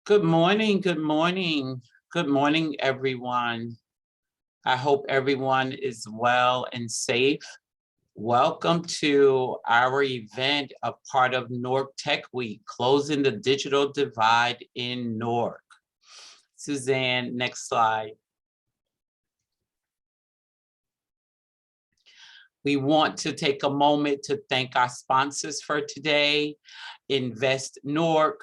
Good morning, good morning. Good morning, everyone. I hope everyone is well and safe. Welcome to our event, a part of Newark Tech Week, Closing the Digital Divide in Newark. Suzanne, next slide. We want to take a moment to thank our sponsors for today, Invest Newark.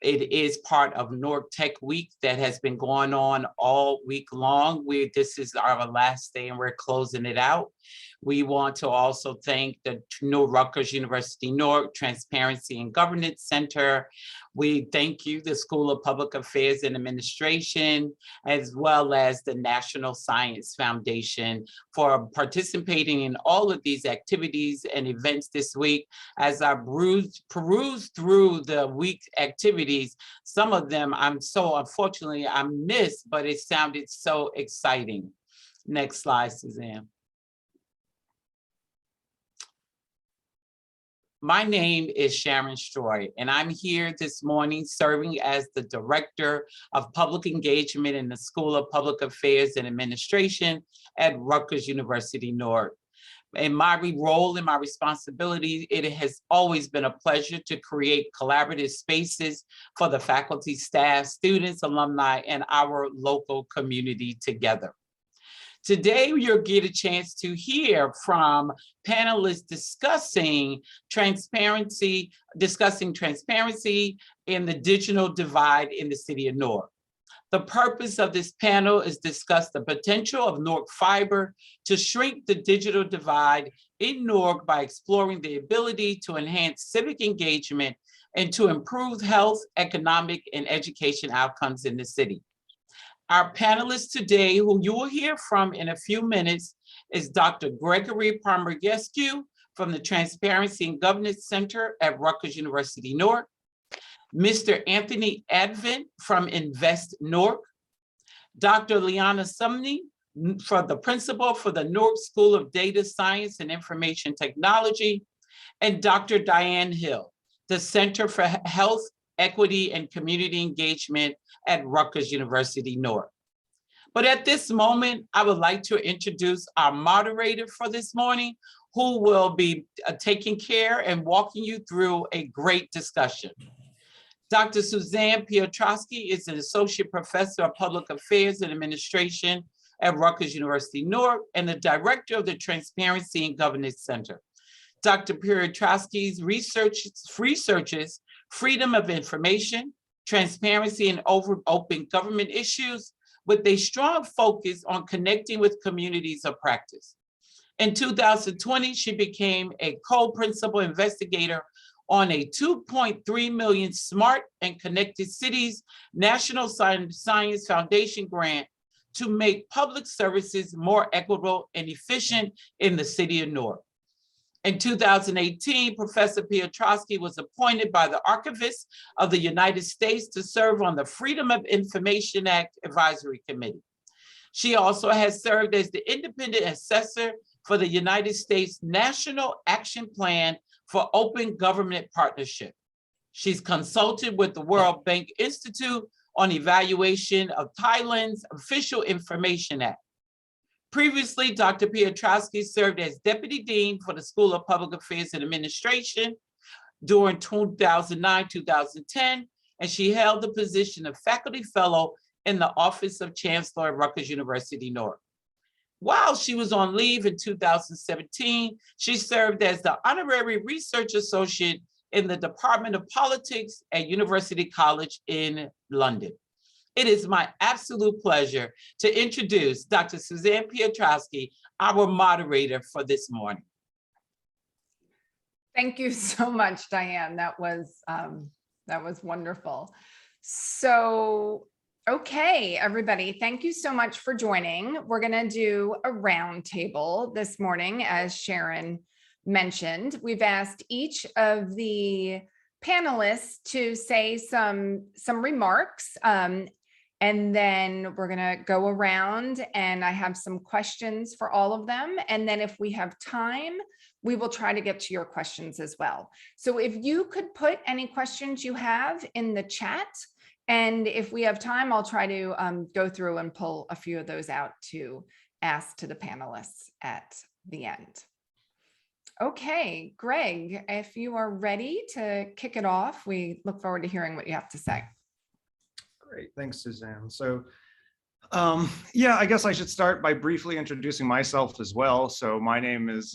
It is part of Newark Tech Week that has been going on all week long. This is our last day and we're closing it out. We want to also thank the Rutgers University Newark Transparency and Governance Center. We thank you, the School of Public Affairs and Administration, as well as the National Science Foundation for participating in all of these activities and events this week. As I peruse through the week activities, some of them unfortunately I missed, but it sounded so exciting. Next slide, Suzanne. My name is Sharon Stroy, and I'm here this morning serving as the Director of Public Engagement in the School of Public Affairs and Administration at Rutgers University Newark. In my role and my responsibility, it has always been a pleasure to create collaborative spaces for the faculty, staff, students, alumni, and our local community together. Today, you'll get a chance to hear from panelists discussing transparency in the digital divide in the city of Newark. The purpose of this panel is discuss the potential of Newark Fiber to shrink the digital divide in Newark by exploring the ability to enhance civic engagement and to improve health, economic, and education outcomes in the city. Our panelist today, who you will hear from in a few minutes, is Dr. Gregory Pomergescu from the Transparency and Governance Center at Rutgers University Newark, Mr. Anthony Advent from Invest Newark, Dr. Lyanna Summey, for the principal for the Newark School of Data Science and Information Technology, and Dr. Diane Hill, the Center for Health, Equity, and Community Engagement at Rutgers University Newark. But at this moment, I would like to introduce our moderator for this morning, who will be taking care and walking you through a great discussion. Dr. Suzanne Piotrowski is an Associate Professor of Public Affairs and Administration at Rutgers University Newark and the Director of the Transparency and Governance Center. Dr. Piotrowski's researches freedom of information, transparency, and open government issues with a strong focus on connecting with communities of practice. In 2020, she became a co-principal investigator on a 2.3 million Smart and Connected Cities National Science Foundation grant to make public services more equitable and efficient in the city of Newark. In 2018, Professor Piotrowski was appointed by the Archivist of the United States to serve on the Freedom of Information Act Advisory Committee. She also has served as the independent assessor for the United States National Action Plan for Open Government Partnership. She's consulted with the World Bank Institute on evaluation of Thailand's Official Information Act. Previously, Dr. Piotrowski served as Deputy Dean for the School of Public Affairs and Administration during 2009-2010, and she held the position of Faculty Fellow in the Office of Chancellor at Rutgers University Newark. While she was on leave in 2017, she served as the Honorary Research Associate in the Department of Politics at University College in London. It is my absolute pleasure to introduce Dr. Suzanne Piotrowski, our moderator for this morning. Thank you so much, Diane. That was wonderful. So, okay, everybody, thank you so much for joining. We're going to do a roundtable this morning, as Sharon mentioned. We've asked each of the panelists to say some remarks. And then we're going to go around and I have some questions for all of them. And then if we have time, we will try to get to your questions as well. So if you could put any questions you have in the chat, And if we have time, I'll try to go through and pull a few of those out to ask to the panelists at the end. Okay, Greg, if you are ready to kick it off, we look forward to hearing what you have to say. Great, thanks, Suzanne. So, yeah, I guess I should start by briefly introducing myself as well. So my name is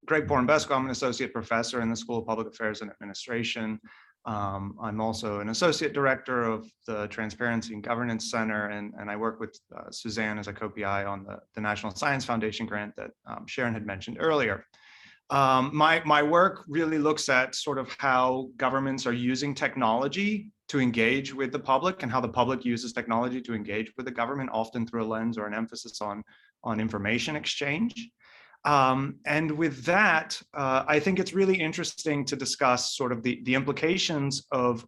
Greg Pornbesco. I'm an associate professor in the School of Public Affairs and Administration. I'm also an associate director of the Transparency and Governance Center, and I work with Suzanne as a co-PI on the National Science Foundation grant that Sharon had mentioned earlier. My work really looks at sort of how governments are using technology to engage with the public and how the public uses technology to engage with the government, often through a lens or an emphasis on information exchange. And with that, I think it's really interesting to discuss sort of the implications of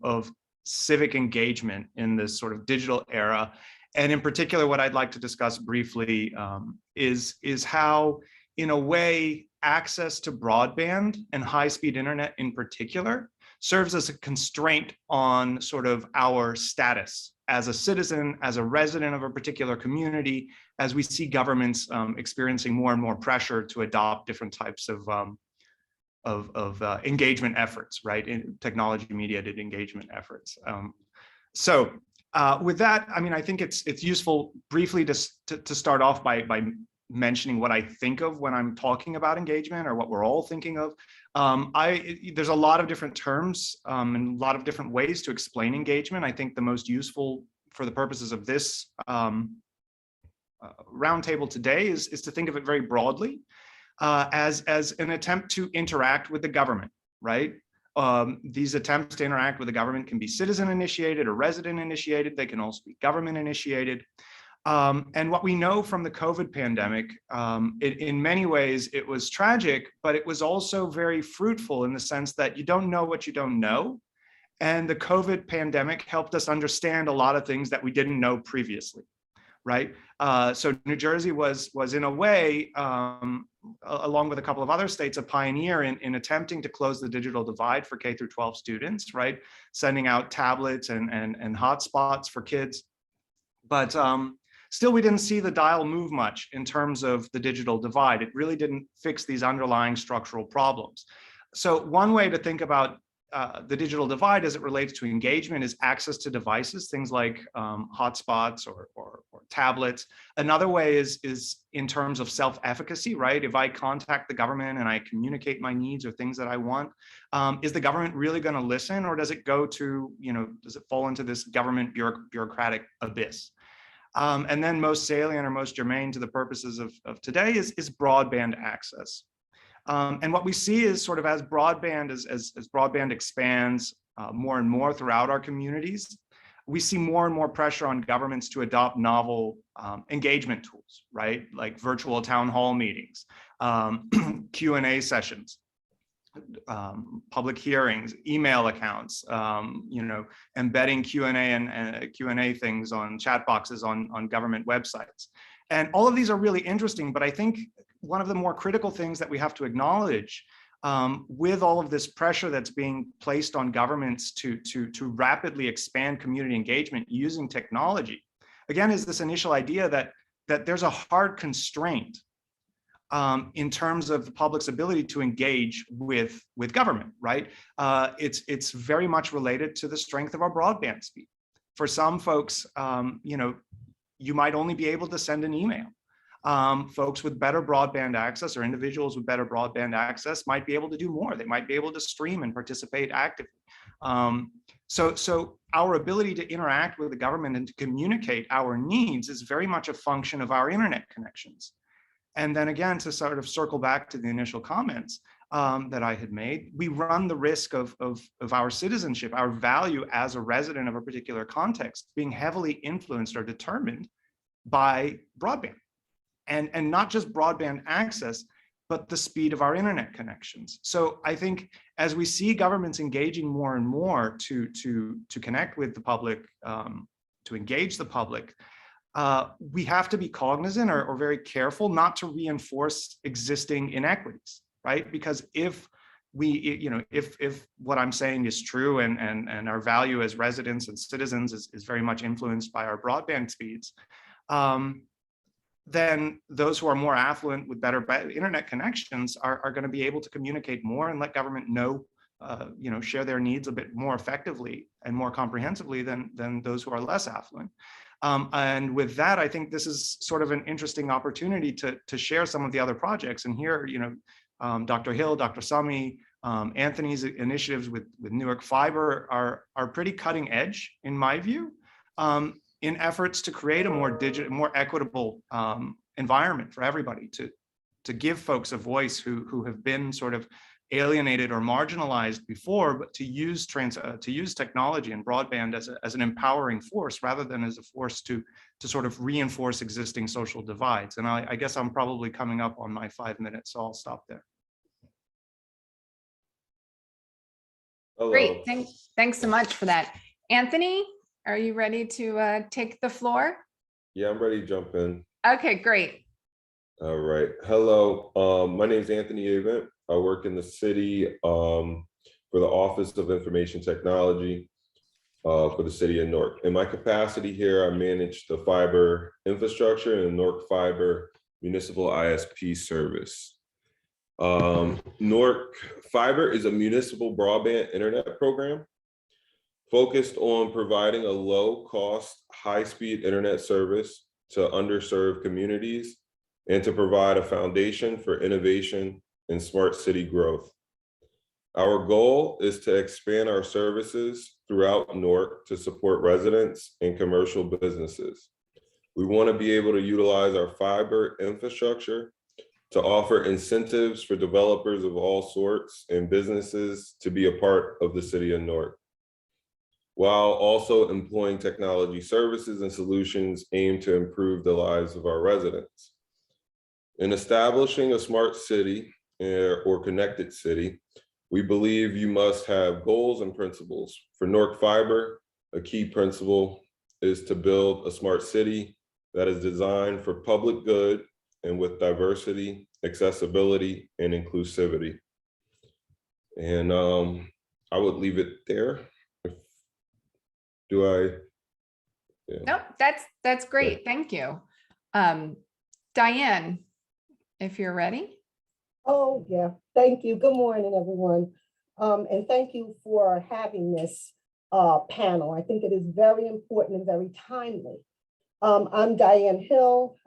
civic engagement in this sort of digital era. And in particular, what I'd like to discuss briefly is how, in a way, access to broadband and high-speed internet in particular serves as a constraint on sort of our status as a citizen, as a resident of a particular community, as we see governments experiencing more and more pressure to adopt different types of engagement efforts, right? In technology-mediated engagement efforts. So with that, I mean, I think it's useful briefly to start off by mentioning what I think of when I'm talking about engagement, or what we're all thinking of. There's a lot of different terms and a lot of different ways to explain engagement. I think the most useful for the purposes of this roundtable today is to think of it very broadly as an attempt to interact with the government, right? These attempts to interact with the government can be citizen initiated or resident initiated. They can also be government initiated. And what we know from the COVID pandemic, in many ways, it was tragic, but it was also very fruitful in the sense that you don't know what you don't know. And the COVID pandemic helped us understand a lot of things that we didn't know previously, right? So New Jersey was in a way, along with a couple of other states, a pioneer in attempting to close the digital divide for K through 12 students, right? Sending out tablets and hotspots for kids. But still, we didn't see the dial move much in terms of the digital divide. It really didn't fix these underlying structural problems. So one way to think about the digital divide as it relates to engagement is access to devices, things like hotspots or tablets. Another way is in terms of self-efficacy, right? If I contact the government and I communicate my needs or things that I want, is the government really going to listen, or does it go to, does it fall into this government bureaucratic abyss? And then most salient or most germane to the purposes of today is broadband access. And what we see is sort of as broadband expands more and more throughout our communities, we see more and more pressure on governments to adopt novel engagement tools, right? Like virtual town hall meetings, Q&A sessions, public hearings, email accounts, embedding Q&A and Q&A things on chat boxes on government websites. And all of these are really interesting, but I think one of the more critical things that we have to acknowledge with all of this pressure that's being placed on governments to rapidly expand community engagement using technology, again, is this initial idea that there's a hard constraint in terms of the public's ability to engage with government, right? It's very much related to the strength of our broadband speed. For some folks, you might only be able to send an email. Folks with better broadband access, or individuals with better broadband access, might be able to do more. They might be able to stream and participate actively. So our ability to interact with the government and to communicate our needs is very much a function of our internet connections. And then again, to sort of circle back to the initial comments that I had made, we run the risk of our citizenship, our value as a resident of a particular context, being heavily influenced or determined by broadband. And not just broadband access, but the speed of our internet connections. So I think as we see governments engaging more and more to connect with the public, to engage the public, we have to be cognizant or very careful not to reinforce existing inequities, right? Because if if what I'm saying is true and our value as residents and citizens is very much influenced by our broadband speeds, then those who are more affluent with better internet connections are going to be able to communicate more and let government know, share their needs a bit more effectively and more comprehensively than those who are less affluent. And with that, I think this is sort of an interesting opportunity to share some of the other projects. And here, Dr. Hill, Dr. Summey, Anthony's initiatives with Newark Fiber are pretty cutting edge, in my view, in efforts to create a more equitable environment for everybody, to give folks a voice who have been sort of alienated or marginalized before, but to use technology and broadband as an empowering force rather than as a force to sort of reinforce existing social divides. And I guess I'm probably coming up on my 5 minutes, so I'll stop there. Hello. Great, thanks so much for that. Anthony, are you ready to take the floor? Yeah, I'm ready to jump in. Okay, great. All right. Hello. My name is Anthony Avent. I work in the city for the Office of Information Technology for the city of Newark. In my capacity here, I manage the fiber infrastructure and Newark Fiber Municipal ISP service. Newark Fiber is a municipal broadband internet program focused on providing a low-cost, high-speed internet service to underserved communities and to provide a foundation for innovation and smart city growth. Our goal is to expand our services throughout Newark to support residents and commercial businesses. We want to be able to utilize our fiber infrastructure to offer incentives for developers of all sorts and businesses to be a part of the city of Newark, while also employing technology services and solutions aimed to improve the lives of our residents. In establishing a smart city or connected city, we believe you must have goals and principles. For Newark Fiber, a key principle is to build a smart city that is designed for public good and with diversity, accessibility, and inclusivity. And I would leave it there. Do I? Yeah. Nope, that's great. Thank you. Diane, if you're ready. Oh, yeah. Thank you. Good morning, everyone. And thank you for having this panel. I think it is very important and very timely. I'm Diane Hill.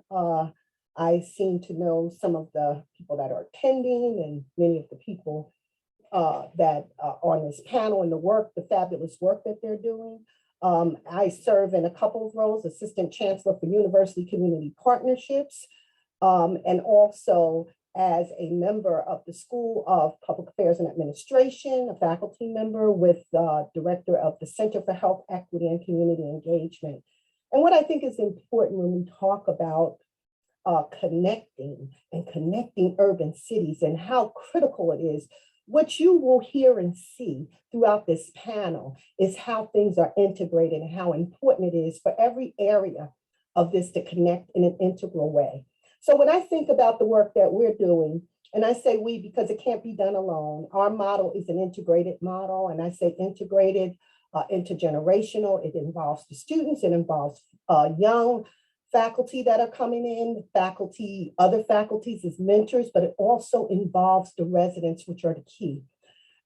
I seem to know some of the people that are attending and many of the people that are on this panel and the fabulous work that they're doing. I serve in a couple of roles, Assistant Chancellor for University Community Partnerships, and also as a member of the School of Public Affairs and Administration, a faculty member with the Director of the Center for Health Equity and Community Engagement. And what I think is important when we talk about connecting urban cities and how critical it is, what you will hear and see throughout this panel is how things are integrated and how important it is for every area of this to connect in an integral way. So when I think about the work that we're doing, and I say we because it can't be done alone, our model is an integrated model, and I say integrated, intergenerational. It involves the students, it involves young faculty that are coming in, other faculties as mentors, but it also involves the residents, which are the key.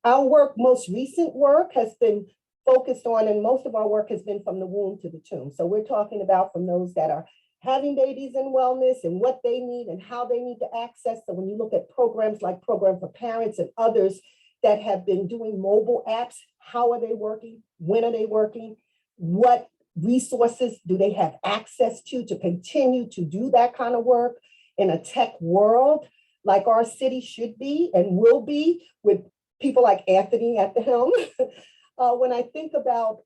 Our work, most recent work, has been focused on, and most of our work has been from the womb to the tomb. So we're talking about from those that are having babies in wellness and what they need and how they need to access. So when you look at programs like Program for Parents and others that have been doing mobile apps, how are they working? When are they working? What resources do they have access to continue to do that kind of work in a tech world like our city should be and will be with people like Anthony at the helm? When I think about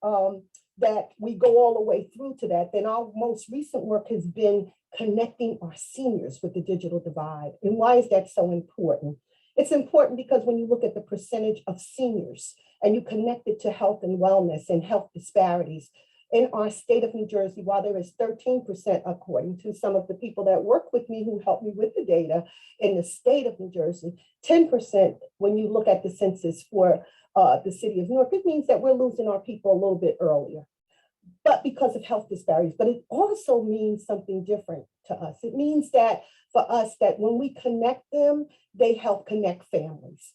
that we go all the way through to that, then our most recent work has been connecting our seniors with the digital divide. And why is that so important? It's important because when you look at the percentage of seniors and you connect it to health and wellness and health disparities, in our state of New Jersey, while there is 13%, according to some of the people that work with me who helped me with the data in the state of New Jersey, 10% when you look at the census for the city of Newark, it means that we're losing our people a little bit earlier, but because of health disparities. But it also means something different to us. It means that for us, that when we connect them, they help connect families.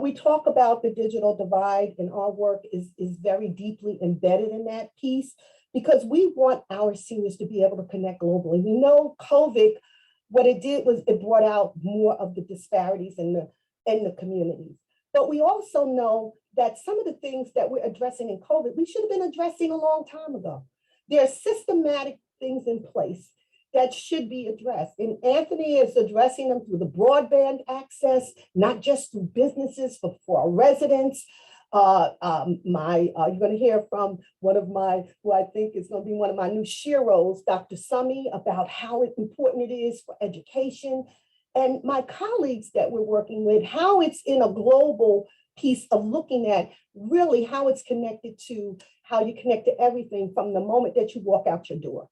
We talk about the digital divide, and our work is very deeply embedded in that piece, because we want our seniors to be able to connect globally. We know COVID, what it did was it brought out more of the disparities in the communities. But we also know that some of the things that we're addressing in COVID, we should have been addressing a long time ago. There are systematic things in place that should be addressed. And Anthony is addressing them through the broadband access, not just through businesses, but for our residents. You're going to hear from one of my, who I think is going to be one of my new sheroes, Dr. Summey, about how important it is for education. And my colleagues that we're working with, how it's in a global piece of looking at really how it's connected to how you connect to everything from the moment that you walk out your door.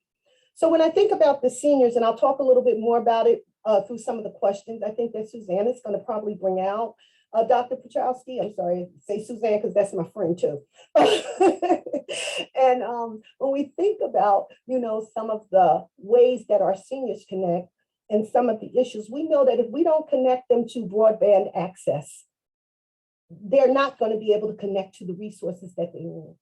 So when I think about the seniors, and I'll talk a little bit more about it through some of the questions, I think that Suzanne is going to probably bring out. Dr. Piotrowski, I'm sorry, say Suzanne, because that's my friend too. And when we think about, some of the ways that our seniors connect and some of the issues, we know that if we don't connect them to broadband access, they're not going to be able to connect to the resources that they need.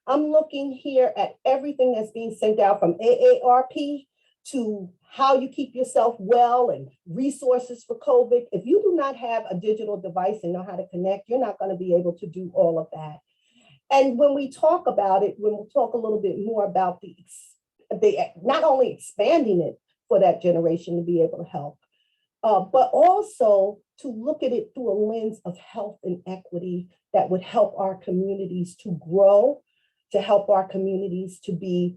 I'm looking here at everything that's being sent out from AARP to how you keep yourself well and resources for COVID. If you do not have a digital device and know how to connect, you're not going to be able to do all of that. And when we talk about it, when we'll talk a little bit more about the not only expanding it for that generation to be able to help, but also to look at it through a lens of health and equity that would help our communities to grow, to help our communities to be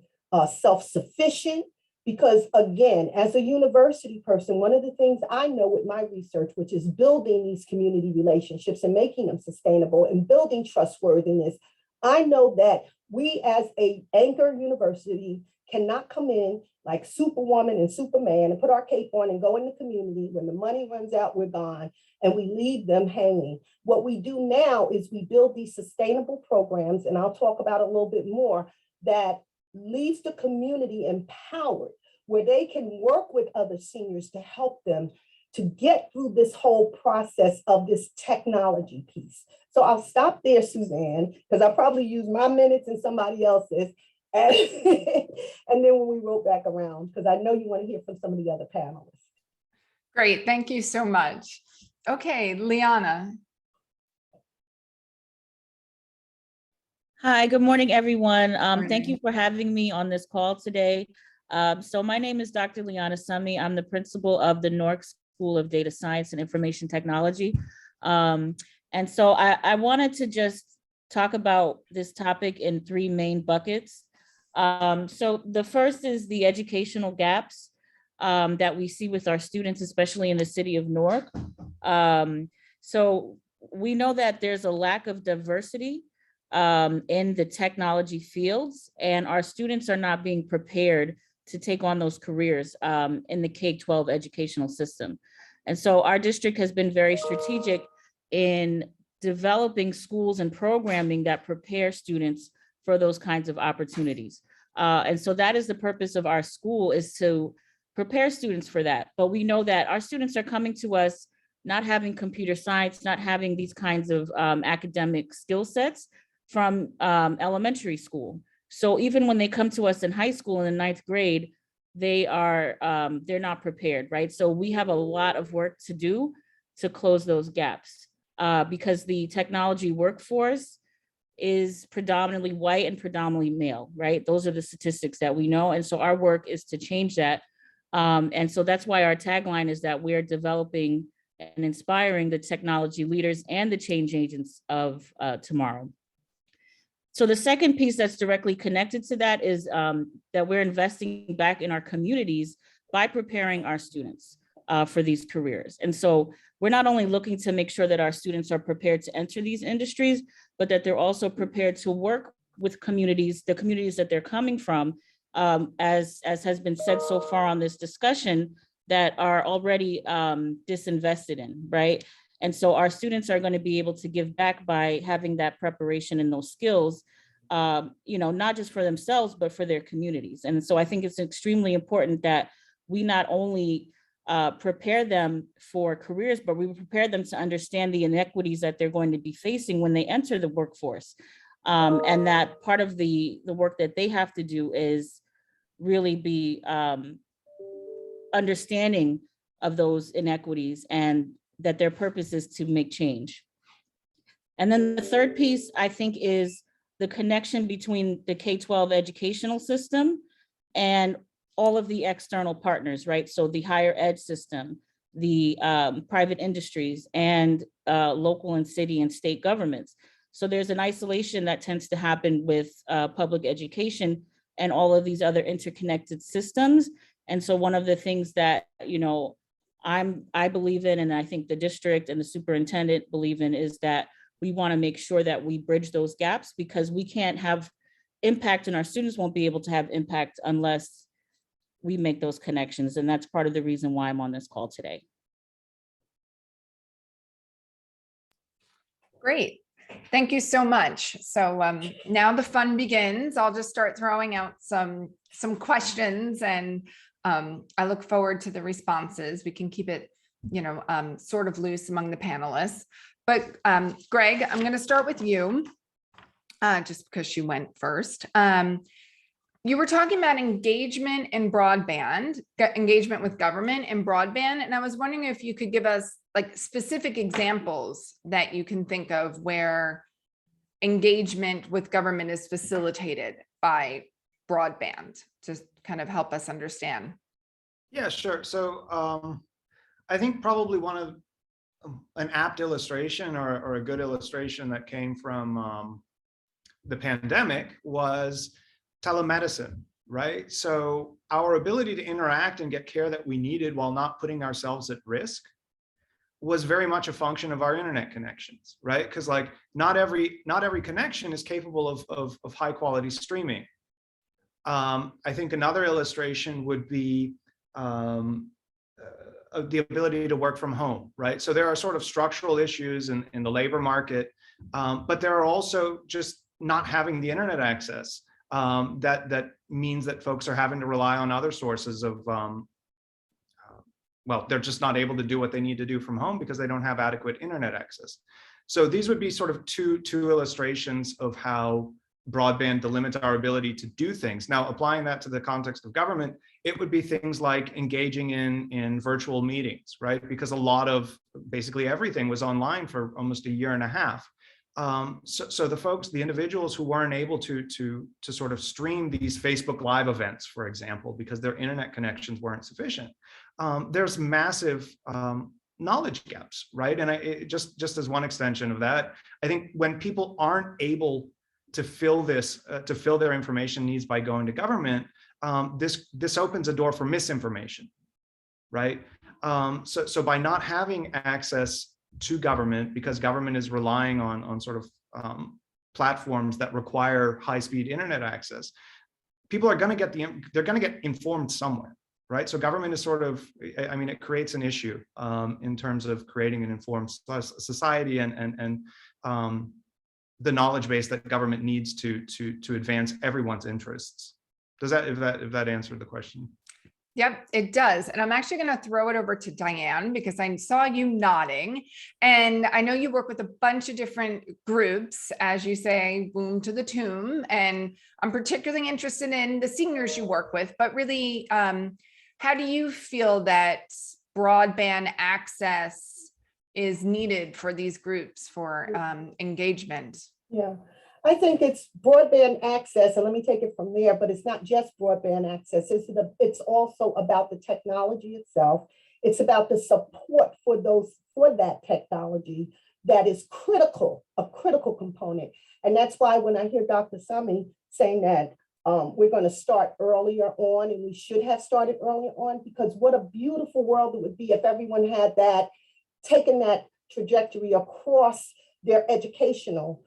self-sufficient. Because again, as a university person, one of the things I know with my research, which is building these community relationships and making them sustainable and building trustworthiness, I know that we as an anchor university cannot come in like Superwoman and Superman and put our cape on and go in the community. When the money runs out, we're gone, and we leave them hanging. What we do now is we build these sustainable programs, and I'll talk about a little bit more, that leaves the community empowered, where they can work with other seniors to help them to get through this whole process of this technology piece. So I'll stop there, Suzanne, because I probably use my minutes and somebody else's. And, and then when we roll back around, because I know you want to hear from some of the other panelists. Great, thank you so much. Okay, Lyanna. Hi, good morning, everyone. Thank you for having me on this call today. So my name is Dr. Lyanna Summey. I'm the principal of the Newark School of Data Science and Information Technology. And so I wanted to just talk about this topic in three main buckets. So the first is the educational gaps that we see with our students, especially in the city of Newark. So we know that there's a lack of diversity in the technology fields, and our students are not being prepared to take on those careers in the K-12 educational system. And so our district has been very strategic in developing schools and programming that prepare students for those kinds of opportunities. And so that is the purpose of our school, is to prepare students for that. But we know that our students are coming to us not having computer science, not having these kinds of academic skill sets from elementary school. So even when they come to us in high school in the 9th grade, they're not prepared, right? So we have a lot of work to do to close those gaps because the technology workforce is predominantly white and predominantly male, right? Those are the statistics that we know. And so our work is to change that. And so that's why our tagline is that we're developing and inspiring the technology leaders and the change agents of tomorrow. So the second piece that's directly connected to that is that we're investing back in our communities by preparing our students for these careers. And so we're not only looking to make sure that our students are prepared to enter these industries, but that they're also prepared to work with communities, the communities that they're coming from, as has been said so far on this discussion, that are already disinvested in, right? And so our students are going to be able to give back by having that preparation and those skills, not just for themselves, but for their communities. And so I think it's extremely important that we not only prepare them for careers, but we prepare them to understand the inequities that they're going to be facing when they enter the workforce. And that part of the work that they have to do is really be understanding of those inequities, and that their purpose is to make change. And then the third piece, I think, is the connection between the K-12 educational system and all of the external partners, right? So the higher ed system, the private industries, and local and city and state governments. So there's an isolation that tends to happen with public education and all of these other interconnected systems. And so one of the things that, I believe in, and I think the district and the superintendent believe in, is that we want to make sure that we bridge those gaps, because we can't have impact and our students won't be able to have impact unless we make those connections. And that's part of the reason why I'm on this call today. Great. Thank you so much. So now the fun begins. I'll just start throwing out some questions, and I look forward to the responses. We can keep it, sort of loose among the panelists. But Greg, I'm going to start with you, just because you went first. You were talking about engagement in broadband, engagement with government in broadband, and I was wondering if you could give us like specific examples that you can think of where engagement with government is facilitated by broadband, to kind of help us understand. Yeah, sure. So I think probably an apt illustration or a good illustration that came from the pandemic was telemedicine, right? So our ability to interact and get care that we needed while not putting ourselves at risk was very much a function of our internet connections, right? Because like not every connection is capable of high quality streaming. I think another illustration would be the ability to work from home, right? So there are sort of structural issues in the labor market, but there are also just not having the internet access that means that folks are having to rely on other sources of, well, they're just not able to do what they need to do from home because they don't have adequate internet access. So these would be sort of two illustrations of how broadband delimits our ability to do things. Now, applying that to the context of government, it would be things like engaging in virtual meetings, right? Because a lot of basically everything was online for almost a year and a half. So the individuals who weren't able to sort of stream these Facebook Live events, for example, because their internet connections weren't sufficient, there's massive knowledge gaps, right? And just as one extension of that, I think when people aren't able to fill their information needs by going to government, this opens a door for misinformation, right? So by not having access to government, because government is relying on sort of platforms that require high-speed internet access, people are going to get informed somewhere, right? So government is sort of, I mean, it creates an issue in terms of creating an informed society and the knowledge base that government needs to advance everyone's interests. Does that, if that answered the question? Yep, it does. And I'm actually going to throw it over to Diane, because I saw you nodding, and I know you work with a bunch of different groups, as you say, womb to the tomb. And I'm particularly interested in the seniors you work with, but really, how do you feel that broadband access is needed for these groups for engagement? Yeah, I think it's broadband access, and let me take it from there, but it's not just broadband access. It's also about the technology itself. It's about the support for that technology that is a critical component. And that's why when I hear Dr. Summey saying that we're going to start earlier on, and we should have started earlier on, because what a beautiful world it would be if everyone had taken that trajectory across their educational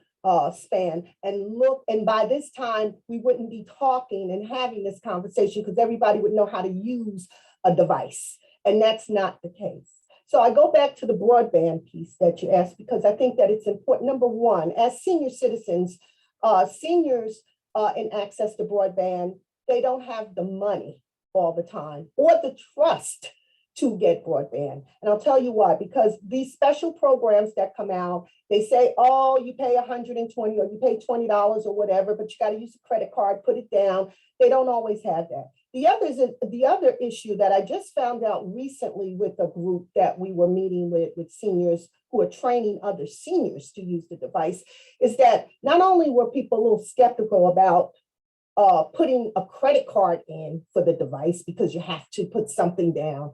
span and look, and by this time we wouldn't be talking and having this conversation because everybody would know how to use a device, and that's not the case. So I go back to the broadband piece that you asked because I think that it's important. Number one, as senior citizens, seniors in access to broadband, they don't have the money all the time or the trust to get broadband. And I'll tell you why, because these special programs that come out, they say, oh, you pay 120 or you pay $20 or whatever, but you got to use a credit card, put it down. They don't always have that. The other issue that I just found out recently with a group that we were meeting with seniors who are training other seniors to use the device is that not only were people a little skeptical about putting a credit card in for the device because you have to put something down,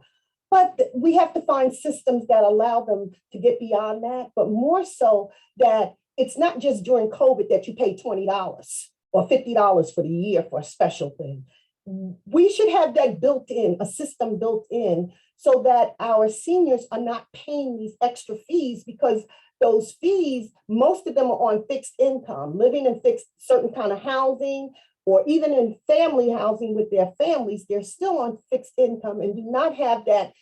but we have to find systems that allow them to get beyond that, but more so that it's not just during COVID that you pay $20 or $50 for the year for a special thing. We should have that built in, a system built in, so that our seniors are not paying these extra fees because those fees, most of them are on fixed income, living in fixed certain kind of housing, or even in family housing with their families, they're still on fixed income and do not have that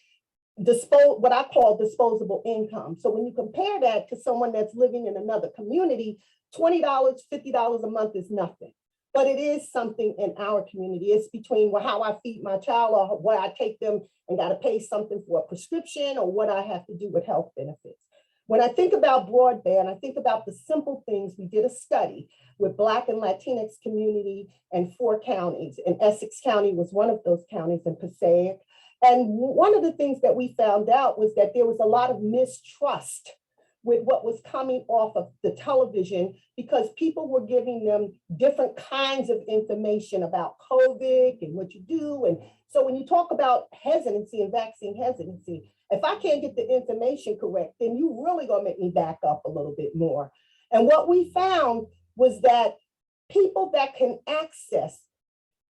what I call disposable income. So when you compare that to someone that's living in another community, $20, $50 a month is nothing. But it is something in our community. It's between how I feed my child or where I take them and got to pay something for a prescription or what I have to do with health benefits. When I think about broadband, I think about the simple things. We did a study with Black and Latinx community in 4 counties, and Essex County was one of those counties, in Passaic. And one of the things that we found out was that there was a lot of mistrust with what was coming off of the television because people were giving them different kinds of information about COVID and what you do. And so when you talk about hesitancy and vaccine hesitancy, if I can't get the information correct, then you really gonna make me back up a little bit more. And what we found was that people that can access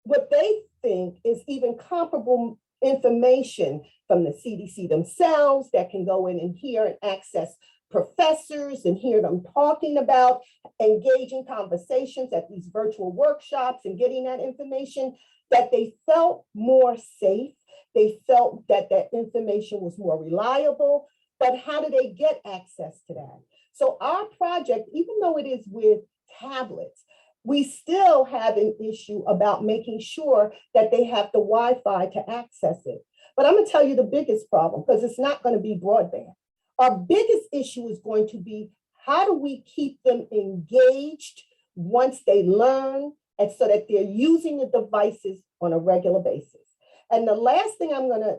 what they think is even comparable information from the CDC themselves, that can go in and hear and access professors and hear them talking about engaging conversations at these virtual workshops and getting that information, that they felt more safe. They felt that that information was more reliable, but how do they get access to that? So our project, even though it is with tablets, we still have an issue about making sure that they have the Wi-Fi to access it. But I'm gonna tell you the biggest problem, because it's not gonna be broadband. Our biggest issue is going to be, how do we keep them engaged once they learn, and so that they're using the devices on a regular basis? And the last thing I'm gonna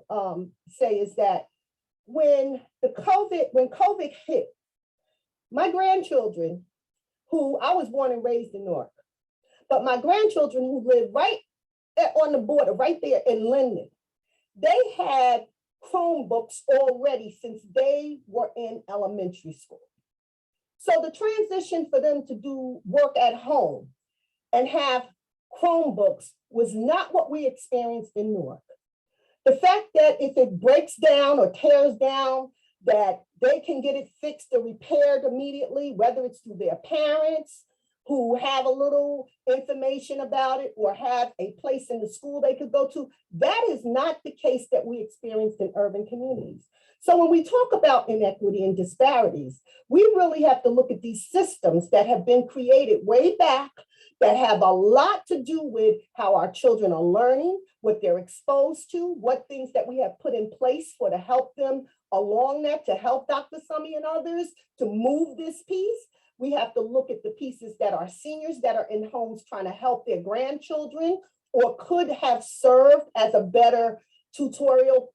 say is that when COVID hit, my grandchildren, who I was born and raised in Newark, but my grandchildren who live right on the border, right there in Linden, they had Chromebooks already since they were in elementary school. So the transition for them to do work at home and have Chromebooks was not what we experienced in Newark. The fact that if it breaks down or tears down, that they can get it fixed or repaired immediately, whether it's through their parents who have a little information about it or have a place in the school they could go to, that is not the case that we experienced in urban communities. So when we talk about inequity and disparities, we really have to look at these systems that have been created way back, that have a lot to do with how our children are learning, what they're exposed to, what things that we have put in place for to help them along that, to help Dr. Summey and others to move this piece. We have to look at the pieces that are seniors that are in homes trying to help their grandchildren or could have served as a better tutorial,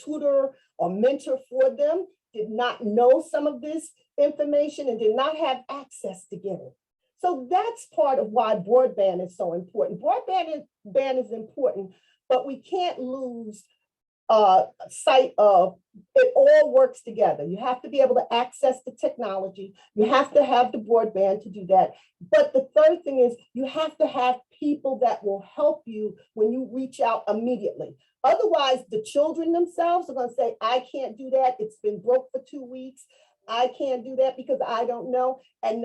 tutor or mentor for them, did not know some of this information and did not have access to get it. So that's part of why broadband is so important. Broadband is important, but we can't lose sight of it. All works together. You have to be able to access the technology. You have to have the broadband to do that. But the third thing is you have to have people that will help you when you reach out immediately. Otherwise, the children themselves are going to say, I can't do that. It's been broke for 2 weeks. I can't do that because I don't know. And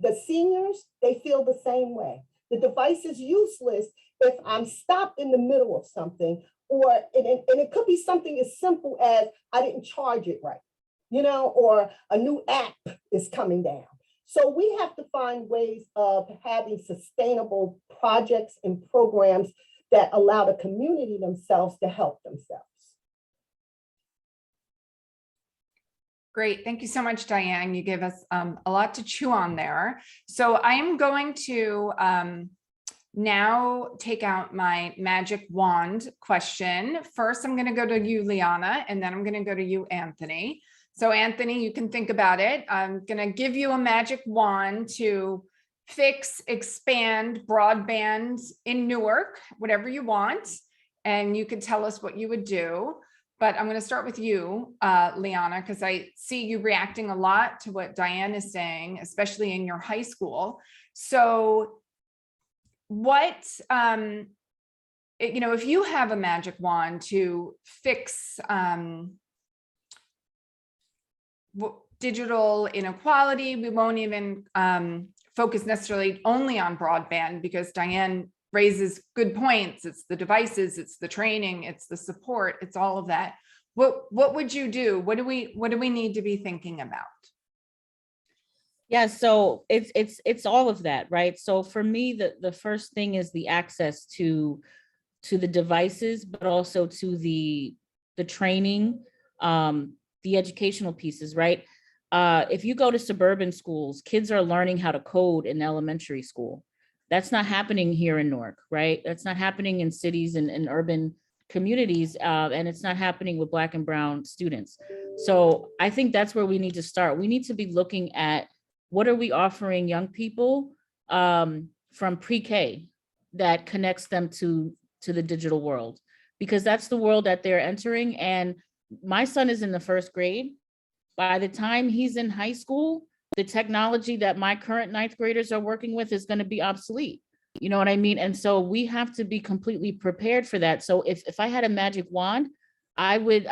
the seniors, they feel the same way. The device is useless if I'm stopped in the middle of something, or and it could be something as simple as I didn't charge it right, or a new app is coming down. So we have to find ways of having sustainable projects and programs that allow the community themselves to help themselves. Great. Thank you so much, Diane. You gave us a lot to chew on there. So I am going to now take out my magic wand question. First, I'm going to go to you, Lyanna, and then I'm going to go to you, Anthony. So Anthony, you can think about it. I'm going to give you a magic wand to fix, expand broadband in Newark, whatever you want. And you could tell us what you would do. But I'm going to start with you, Lyanna, because I see you reacting a lot to what Diane is saying, especially in your high school. So what, if you have a magic wand to fix digital inequality, we won't even focus necessarily only on broadband, because Diane raises good points. It's the devices, it's the training, it's the support, it's all of that. What would you do? What do we need to be thinking about? Yeah, so it's all of that, right? So for me, the first thing is the access to the devices, but also to the training, the educational pieces, right? If you go to suburban schools, kids are learning how to code in elementary school. That's not happening here in Newark, right? That's not happening in cities and urban communities, and it's not happening with Black and Brown students. So I think that's where we need to start. We need to be looking at what are we offering young people from pre-K that connects them to the digital world, because that's the world that they're entering. And my son is in the first grade. By the time he's in high school, the technology that my current ninth graders are working with is going to be obsolete. You know what I mean? And so we have to be completely prepared for that. So if I had a magic wand, I would,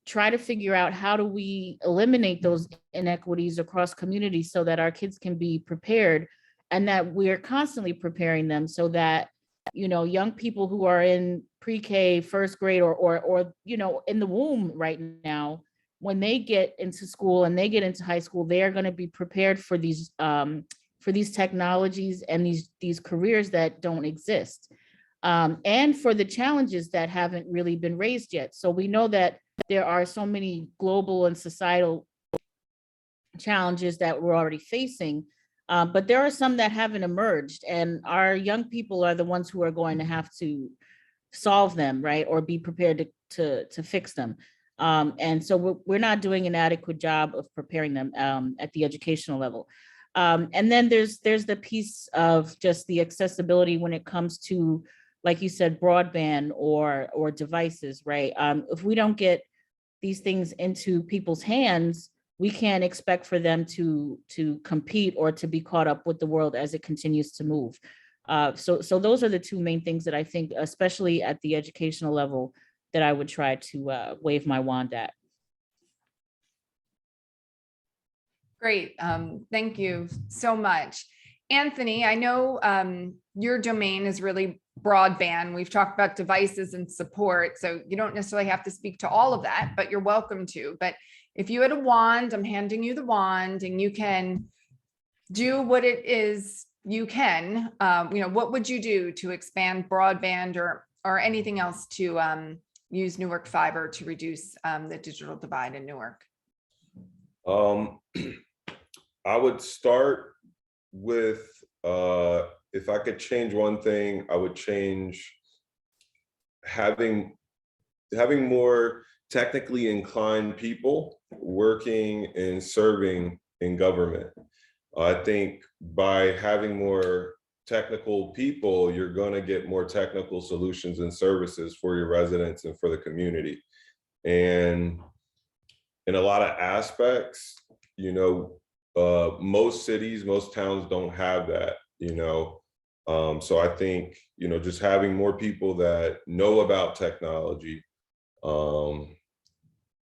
try to figure out how do we eliminate those inequities across communities so that our kids can be prepared, and that we're constantly preparing them so that, young people who are in pre-K, first grade, or in the womb right now, when they get into school and they get into high school, they are going to be prepared for these technologies and these careers that don't exist, and for the challenges that haven't really been raised yet. So we know that there are so many global and societal challenges that we're already facing, but there are some that haven't emerged, and our young people are the ones who are going to have to solve them, right, or be prepared to fix them. And so we're not doing an adequate job of preparing them at the educational level. And then there's the piece of just the accessibility when it comes to, like you said, broadband or devices, right? If we don't get these things into people's hands, we can't expect for them to compete or to be caught up with the world as it continues to move. So those are the two main things that I think, especially at the educational level, that I would try to wave my wand at. Great. Thank you so much. Anthony, I know your domain is really broadband. We've talked about devices and support, so you don't necessarily have to speak to all of that, but you're welcome to. But if you had a wand, I'm handing you the wand, and you can do what it is you can. What would you do to expand broadband or anything else to use Newark Fiber to reduce the digital divide in Newark? I would start with, if I could change one thing, I would change having more technically inclined people working and serving in government. I think by having more technical people, you're going to get more technical solutions and services for your residents and for the community. And in a lot of aspects, most cities, most towns don't have that, so I think, just having more people that know about technology,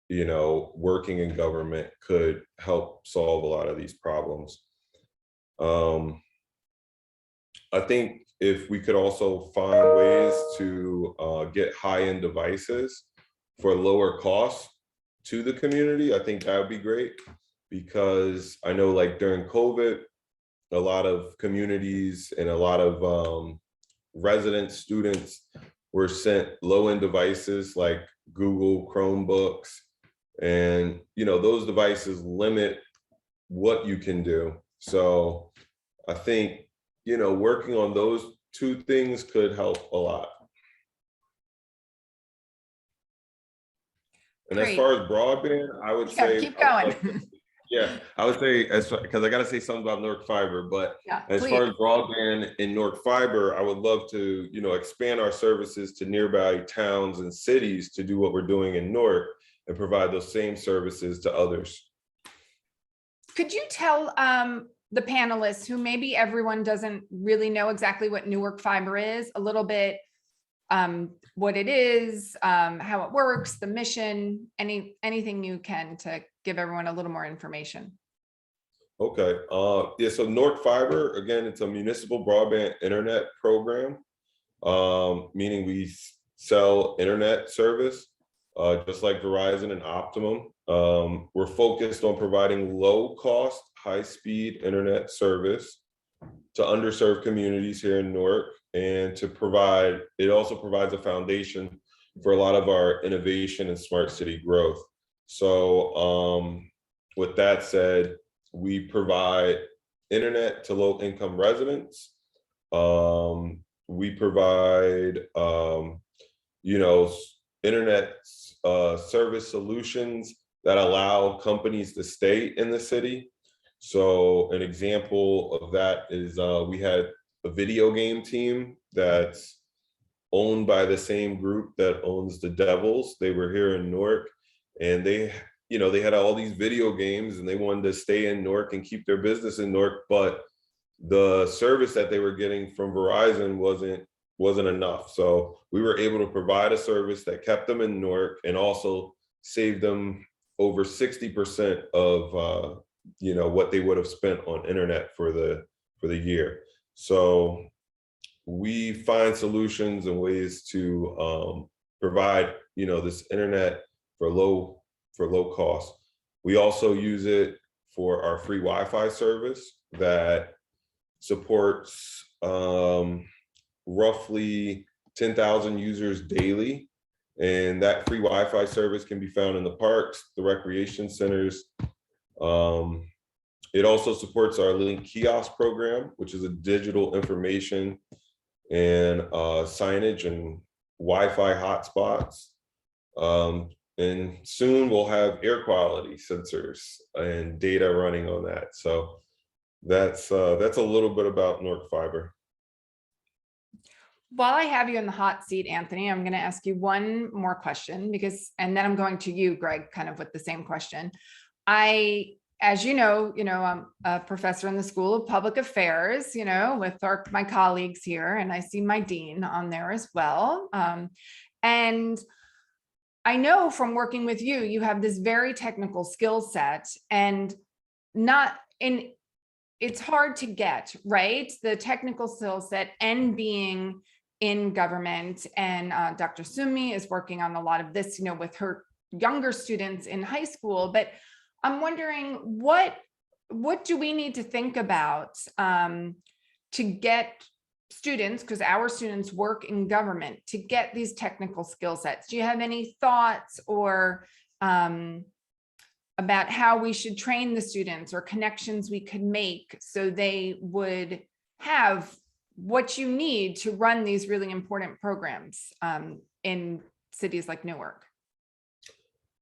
working in government could help solve a lot of these problems. I think if we could also find ways to get high-end devices for lower cost to the community, I think that would be great, because I know like during COVID, a lot of communities and a lot of resident students were sent low-end devices like Google Chromebooks, and those devices limit what you can do. So I think working on those two things could help a lot. And as Great. far as broadband, I would Yeah, say, keep going. I would say, because I got to say something about Newark Fiber, but Yeah, as please. far as broadband in Newark Fiber, I would love to, expand our services to nearby towns and cities to do what we're doing in Newark and provide those same services to others. Could you tell the panelists, who maybe everyone doesn't really know exactly what Newark Fiber is, a little bit what it is, how it works, the mission, anything you can to give everyone a little more information? Okay. Yeah. So Newark Fiber, again, it's a municipal broadband internet program, meaning we sell internet service, just like Verizon and Optimum. We're focused on providing low-cost, high-speed internet service to underserved communities here in Newark, and it also provides a foundation for a lot of our innovation and smart city growth. So with that said, we provide internet to low-income residents. We provide, internet service solutions that allow companies to stay in the city. So an example of that is we had a video game team that's owned by the same group that owns the Devils. They were here in Newark, and they had all these video games, and they wanted to stay in Newark and keep their business in Newark, but the service that they were getting from Verizon wasn't enough. So we were able to provide a service that kept them in Newark and also saved them over 60% of what they would have spent on internet for the year. So we find solutions and ways to provide this internet for low cost. We also use it for our free Wi-Fi service that supports roughly 10,000 users daily. And that free Wi-Fi service can be found in the parks, the recreation centers. It also supports our Link Kiosk program, which is a digital information and signage and Wi-Fi hotspots. And soon we'll have air quality sensors and data running on that. So that's a little bit about Newark Fiber. While I have you in the hot seat, Anthony, I'm going to ask you one more question and then I'm going to you, Greg, kind of with the same question. As you know, I'm a professor in the School of Public Affairs, with my colleagues here, and I see my dean on there as well. And I know from working with you, you have this very technical skill set, and it's hard to get, right? The technical skill set and being in government. And Dr. Summey is working on a lot of this, with her younger students in high school. But I'm wondering, what do we need to think about to get students, because our students work in government, to get these technical skill sets? Do you have any thoughts or about how we should train the students or connections we could make so they would have what you need to run these really important programs in cities like Newark?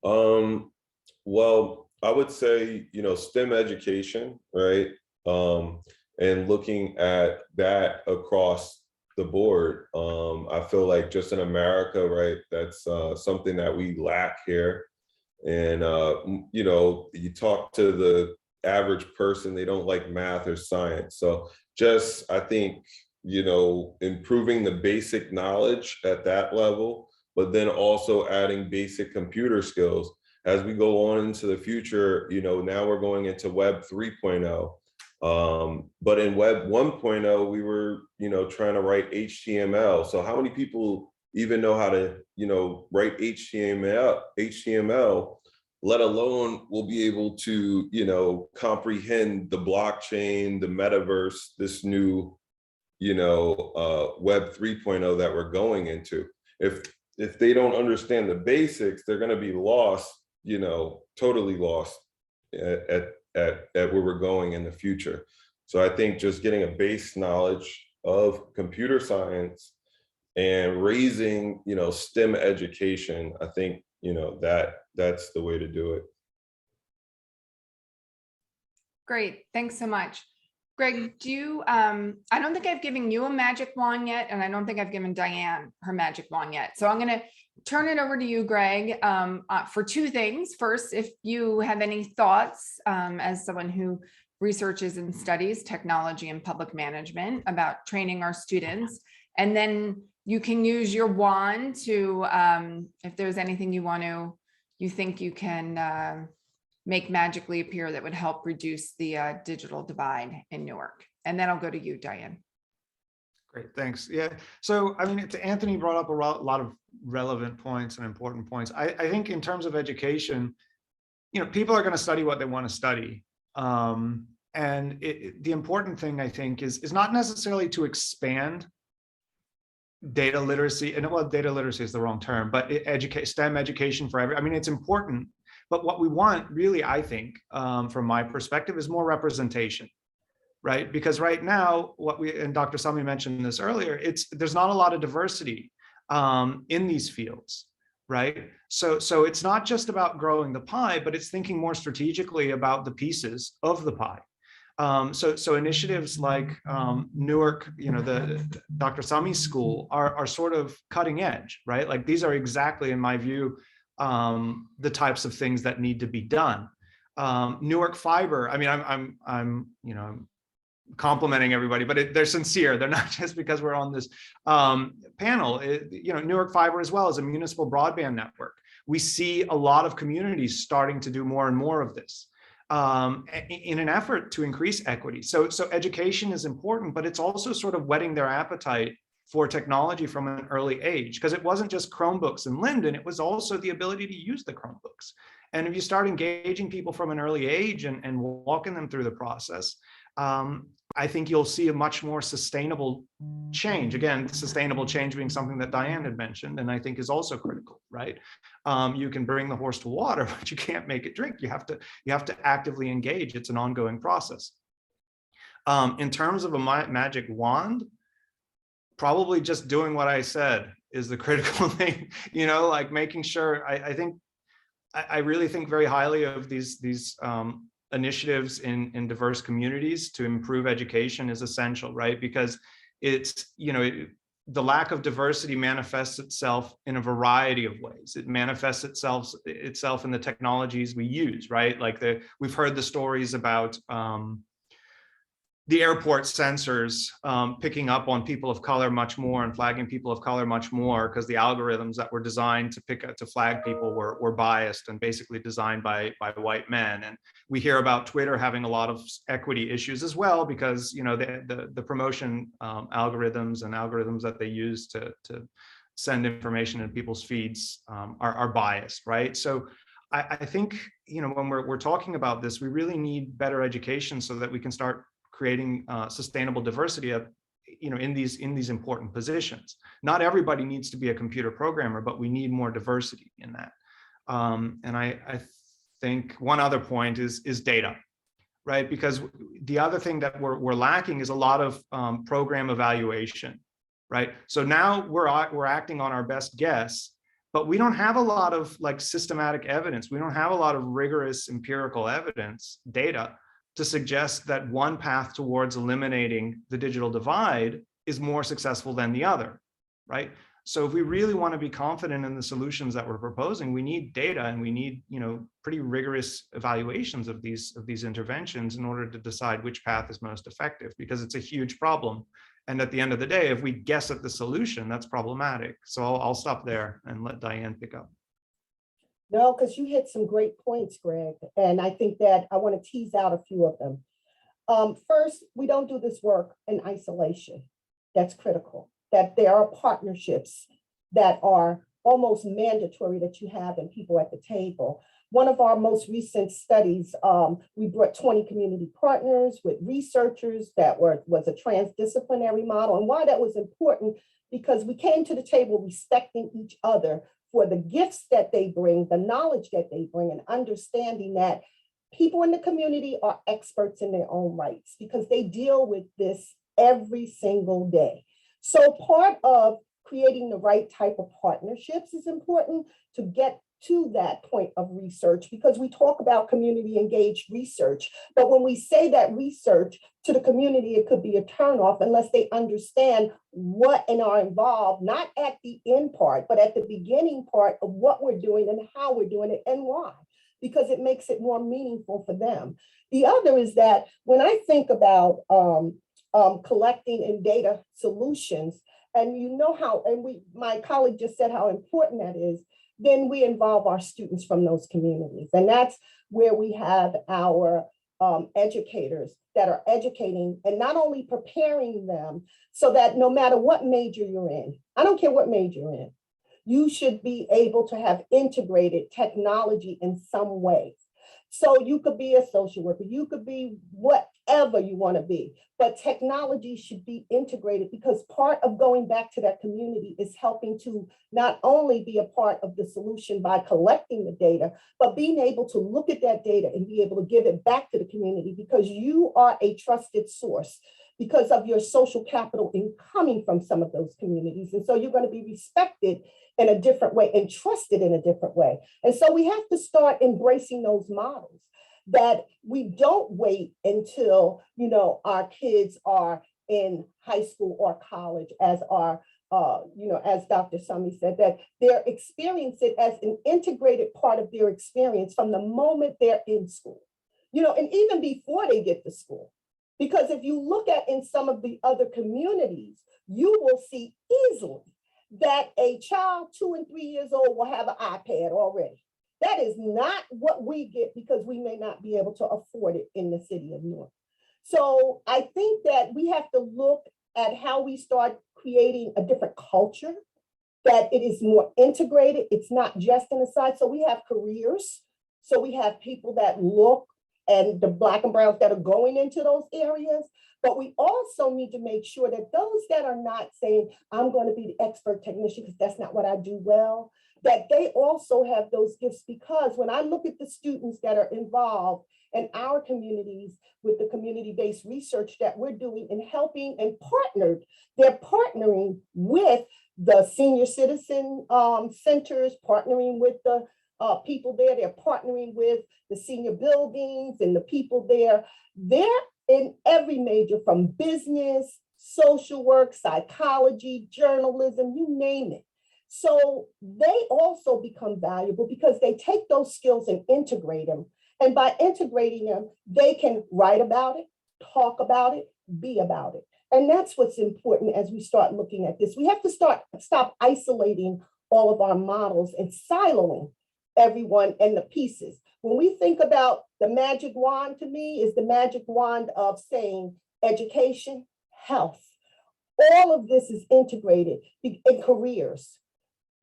Well, I would say, STEM education, right? And looking at that across the board, I feel like just in America, right, that's something that we lack here. And, you talk to the average person, they don't like math or science. So just, I think, improving the basic knowledge at that level, but then also adding basic computer skills. as we go on into the future, now we're going into Web 3.0. But in Web 1.0, we were, trying to write HTML. So how many people even know how to, write HTML, let alone will be able to, comprehend the blockchain, the metaverse, this new, Web 3.0 that we're going into. If they don't understand the basics, they're going to be lost, totally lost at where we're going in the future. So I think just getting a base knowledge of computer science and raising, STEM education, I think, that's the way to do it. Great, thanks so much. Greg, do you, I don't think I've given you a magic wand yet, and I don't think I've given Diane her magic wand yet. So I'm gonna turn it over to you, Greg, for two things. First, if you have any thoughts as someone who researches and studies technology and public management about training our students, and then you can use your wand to, if there's anything you think you can make magically appear that would help reduce the digital divide in Newark. And then I'll go to you, Diane. Great, thanks. Yeah, so I mean, Anthony brought up a lot of relevant points and important points. I think in terms of education, people are going to study what they want to study. And the important thing, I think, is not necessarily to expand data literacy, and well, data literacy is the wrong term, but STEM education for everyone. I mean, it's important. But what we want really, I think, from my perspective, is more representation, right? Because right now, and Dr. Summey mentioned this earlier, there's not a lot of diversity in these fields, right? So it's not just about growing the pie, but it's thinking more strategically about the pieces of the pie. So initiatives like Newark, the Dr. Summey's school are sort of cutting edge, right? Like these are exactly, in my view, the types of things that need to be done. Newark Fiber, I mean, I'm complimenting everybody, but they're sincere. They're not just because we're on this panel. Newark Fiber as well as a municipal broadband network. We see a lot of communities starting to do more and more of this in an effort to increase equity. So education is important, but it's also sort of whetting their appetite for technology from an early age, because it wasn't just Chromebooks and Linden, it was also the ability to use the Chromebooks. And if you start engaging people from an early age and walking them through the process, I think you'll see a much more sustainable change. Again, sustainable change being something that Diane had mentioned, and I think is also critical, right? You can bring the horse to water, but you can't make it drink. You have to actively engage. It's an ongoing process. In terms of a magic wand, probably just doing what I said is the critical thing, like making sure. I really think very highly of these initiatives in diverse communities to improve education is essential, right? Because it's, the lack of diversity manifests itself in a variety of ways. It manifests itself in the technologies we use, right? Like we've heard the stories about the airport sensors picking up on people of color much more and flagging people of color much more because the algorithms that were designed to flag people were biased and basically designed by white men. And we hear about Twitter having a lot of equity issues as well because the promotion algorithms and algorithms that they use to send information in people's feeds are biased, right? So I think when we're talking about this, we really need better education so that we can start creating sustainable diversity in these important positions. Not everybody needs to be a computer programmer, but we need more diversity in that. And I think one other point is data, right? Because the other thing that we're lacking is a lot of program evaluation, right? So now we're acting on our best guess, but we don't have a lot of systematic evidence. We don't have a lot of rigorous empirical evidence, data, to suggest that one path towards eliminating the digital divide is more successful than the other, right? So if we really want to be confident in the solutions that we're proposing, we need data and we need, pretty rigorous evaluations of these interventions in order to decide which path is most effective, because it's a huge problem. And at the end of the day, if we guess at the solution, that's problematic. So I'll stop there and let Diane pick up. No, because you hit some great points, Greg. And I think that I want to tease out a few of them. First, we don't do this work in isolation. That's critical. That there are partnerships that are almost mandatory that you have and people at the table. One of our most recent studies, we brought 20 community partners with researchers that was a transdisciplinary model. And why that was important, because we came to the table respecting each other for the gifts that they bring, the knowledge that they bring, and understanding that people in the community are experts in their own rights because they deal with this every single day. So part of creating the right type of partnerships is important to get to that point of research, because we talk about community engaged research, but when we say that research to the community, it could be a turnoff unless they understand what and are involved, not at the end part, but at the beginning part of what we're doing and how we're doing it and why, because it makes it more meaningful for them. The other is that when I think about collecting and data solutions, and you know how, and my colleague just said how important that is, then we involve our students from those communities. And that's where we have our educators that are educating and not only preparing them so that no matter what major you're in, I don't care what major you're in, you should be able to have integrated technology in some way. So you could be a social worker, you could be whatever you want to be, but technology should be integrated, because part of going back to that community is helping to not only be a part of the solution by collecting the data, but being able to look at that data and be able to give it back to the community, because you are a trusted source because of your social capital in coming from some of those communities. And so you're going to be respected in a different way and trusted in a different way. And so we have to start embracing those models, that we don't wait until, you know, our kids are in high school or college, as our, as Dr. Summey said, that they're experience it as an integrated part of their experience from the moment they're in school, and even before they get to school. Because if you look at in some of the other communities, you will see easily that a child 2 and 3 years old will have an iPad already. That is not what we get, because we may not be able to afford it in the city of Newark. So I think that we have to look at how we start creating a different culture, that it is more integrated. It's not just an aside. So we have careers. So we have people that look, and the Black and browns that are going into those areas. But we also need to make sure that those that are not saying, I'm going to be the expert technician because that's not what I do well, that they also have those gifts. Because when I look at the students that are involved in our communities with the community-based research that we're doing and helping and partnered, they're partnering with the senior citizen centers, partnering with the people there, they're partnering with the senior buildings and the people there. They're in every major, from business, social work, psychology, journalism, you name it. So they also become valuable because they take those skills and integrate them. And by integrating them, they can write about it, talk about it, be about it. And that's what's important as we start looking at this. We have to stop isolating all of our models and siloing everyone and the pieces. When we think about the magic wand, to me, is the magic wand of saying education, health. All of this is integrated in careers,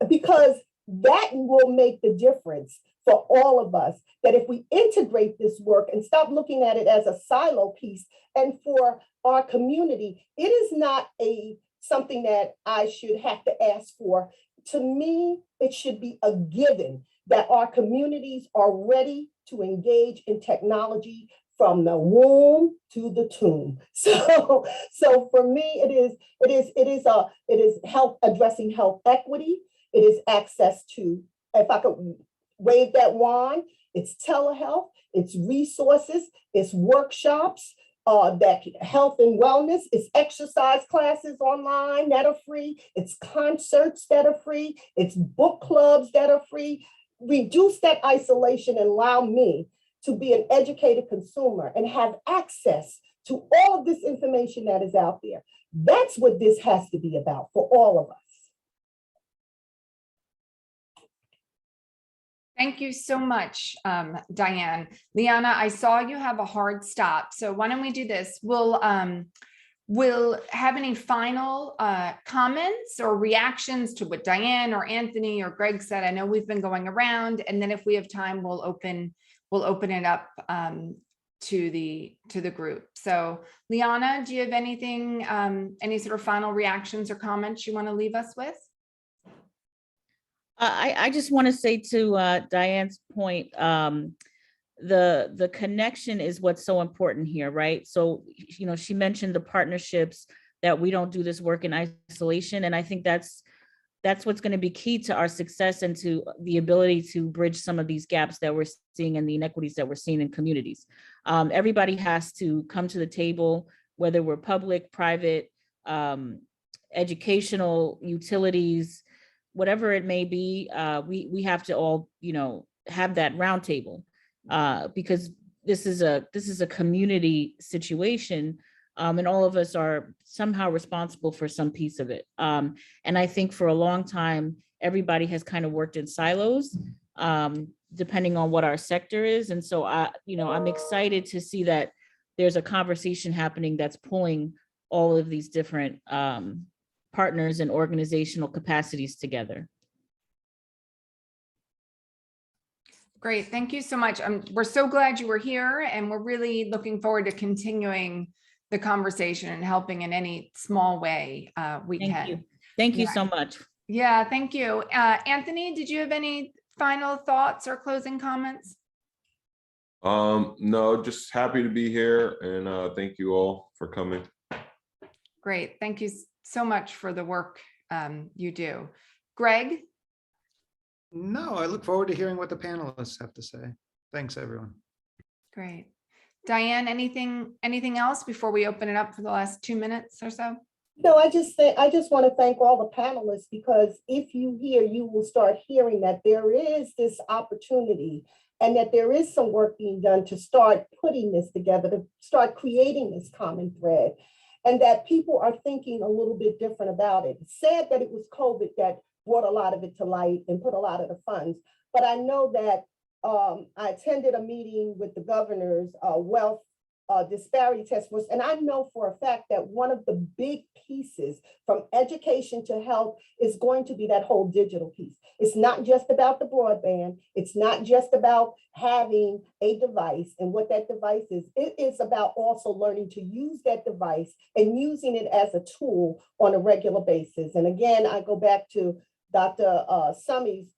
because that will make the difference for all of us, that if we integrate this work and stop looking at it as a silo piece, and for our community, it is not something that I should have to ask for. To me, it should be a given that our communities are ready to engage in technology from the womb to the tomb. So for me, it is health, addressing health equity. It is access to, if I could wave that wand, it's telehealth, it's resources, it's workshops, that health and wellness, it's exercise classes online that are free, it's concerts that are free, it's book clubs that are free. Reduce that isolation and allow me to be an educated consumer and have access to all of this information that is out there. That's what this has to be about for all of us. Thank you so much, Diane. Lyanna, I saw you have a hard stop. So why don't we do this? We'll have any final comments or reactions to what Diane or Anthony or Greg said. I know we've been going around, and then if we have time, we'll open it up to the group. So Lyanna, do you have anything, any sort of final reactions or comments you want to leave us with? I just want to say to Diane's point, the connection is what's so important here, right? So, you know, she mentioned the partnerships, that we don't do this work in isolation. And I think that's what's going to be key to our success and to the ability to bridge some of these gaps that we're seeing and the inequities that we're seeing in communities. Everybody has to come to the table, whether we're public, private, educational, utilities, whatever it may be. We have to all, you know, have that roundtable, because this is a community situation, and all of us are somehow responsible for some piece of it. And I think for a long time, everybody has kind of worked in silos, depending on what our sector is. And so I'm excited to see that there's a conversation happening that's pulling all of these different partners and organizational capacities together. Great, thank you so much. We're so glad you were here, and we're really looking forward to continuing the conversation and helping in any small way we can. Thank you so much. Yeah, thank you. Anthony, did you have any final thoughts or closing comments? No, just happy to be here, and thank you all for coming. Great, thank you so much for the work you do. Greg? No, I look forward to hearing what the panelists have to say. Thanks, everyone. Great. Diane, anything else before we open it up for the last 2 minutes or so? No, I just want to thank all the panelists, because if you hear, you will start hearing that there is this opportunity and that there is some work being done to start putting this together, to start creating this common thread, and that people are thinking a little bit different about it. It's sad that it was COVID that brought a lot of it to light and put a lot of the funds. But I know that I attended a meeting with the governor's wealth disparity task force, and I know for a fact that one of the big pieces from education to health is going to be that whole digital piece. It's not just about the broadband. It's not just about having a device and what that device is. It is about also learning to use that device and using it as a tool on a regular basis. And again, I go back to Dr. Summey's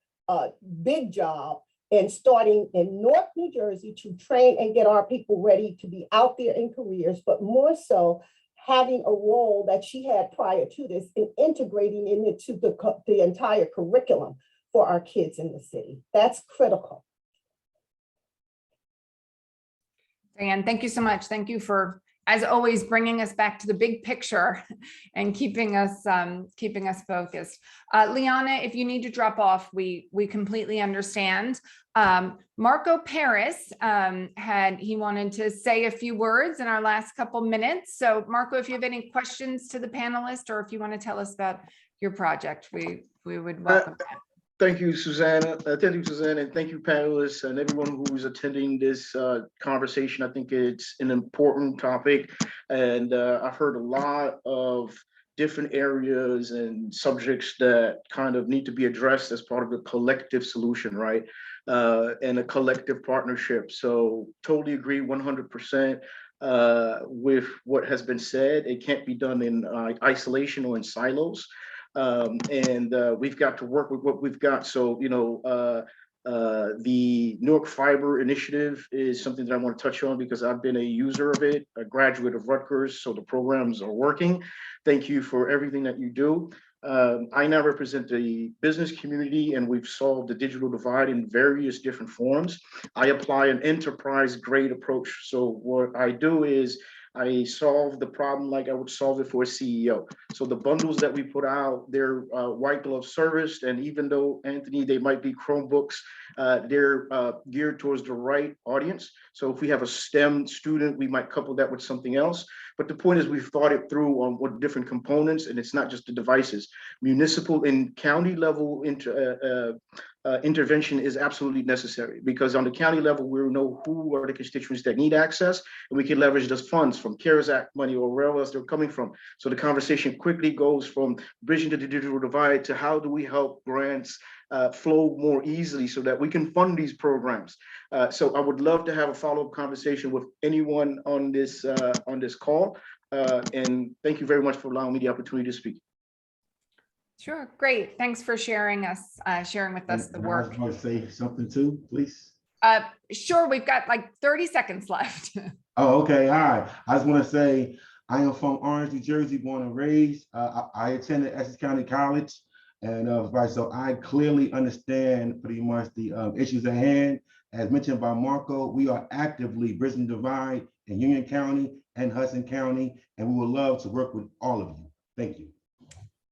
big job and starting in Newark, New Jersey, to train and get our people ready to be out there in careers, but more so having a role that she had prior to this in integrating it into the entire curriculum for our kids in the city. That's critical. Diane, thank you so much. Thank you for, as always, bringing us back to the big picture and keeping us focused. Lyanna, if you need to drop off, we completely understand. Marco Paris he wanted to say a few words in our last couple minutes. So Marco, if you have any questions to the panelists, or if you want to tell us about your project, we would welcome that. Thank you, Suzanne. Thank you, Suzanne, and thank you, panelists, and everyone who's attending this conversation. I think it's an important topic, and I've heard a lot of different areas and subjects that kind of need to be addressed as part of the collective solution, right? And a collective partnership. So totally agree 100% with what has been said. It can't be done in isolation or in silos. And we've got to work with what we've got. So, you know, the Newark Fiber Initiative is something that I want to touch on because I've been a user of it, a graduate of Rutgers, so the programs are working. Thank you for everything that you do. I now represent the business community, and we've solved the digital divide in various different forms. I apply an enterprise-grade approach. So what I do is I solve the problem like I would solve it for a CEO. So the bundles that we put out, they're white glove service. And even though, Anthony, they might be Chromebooks, they're geared towards the right audience. So if we have a STEM student, we might couple that with something else. But the point is, we've thought it through on what different components, and it's not just the devices. Municipal and county level intervention is absolutely necessary, because on the county level, we know who are the constituents that need access, and we can leverage those funds from CARES Act money or wherever else they're coming from. So the conversation quickly goes from bridging the digital divide to how do we help grants flow more easily so that we can fund these programs. So I would love to have a follow-up conversation with anyone on this call. And thank you very much for allowing me the opportunity to speak. Sure, great. Thanks for sharing with us the work. I was going to say something too, please. Sure, we've got like 30 seconds left. Oh, okay, all right. I just want to say I am from Orange, New Jersey, born and raised. I attended Essex County College, and right, so I clearly understand pretty much the issues at hand. As mentioned by Marco, we are actively bridging the divide in Union County and Hudson County, and we would love to work with all of you. Thank you.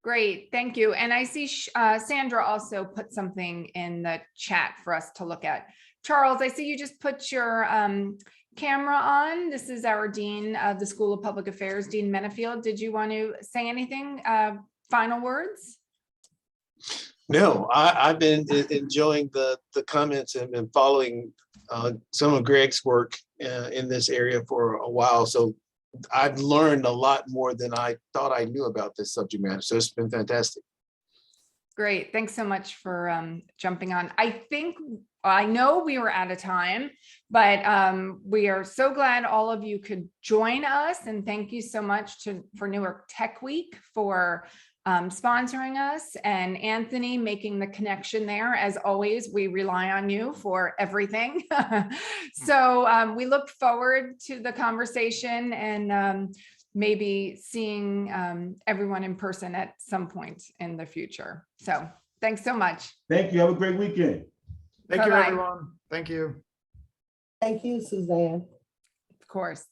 Great, thank you. And I see Sandra also put something in the chat for us to look at. Charles, I see you just put your camera on. This is our Dean of the School of Public Affairs, Dean Menefield. Did you want to say anything? Final words? No, I've been enjoying the comments and been following some of Greg's work in this area for a while. So I've learned a lot more than I thought I knew about this subject matter. So it's been fantastic. Great. Thanks so much for jumping on. I know we were out of time, but we are so glad all of you could join us. And thank you so much for Newark Tech Week for sponsoring us, and Anthony making the connection there. As always, we rely on you for everything. So we look forward to the conversation and maybe seeing everyone in person at some point in the future. So thanks so much. Thank you. Have a great weekend. Thank you, Bye-bye. everyone. Thank you. Thank you, Suzanne. Of course.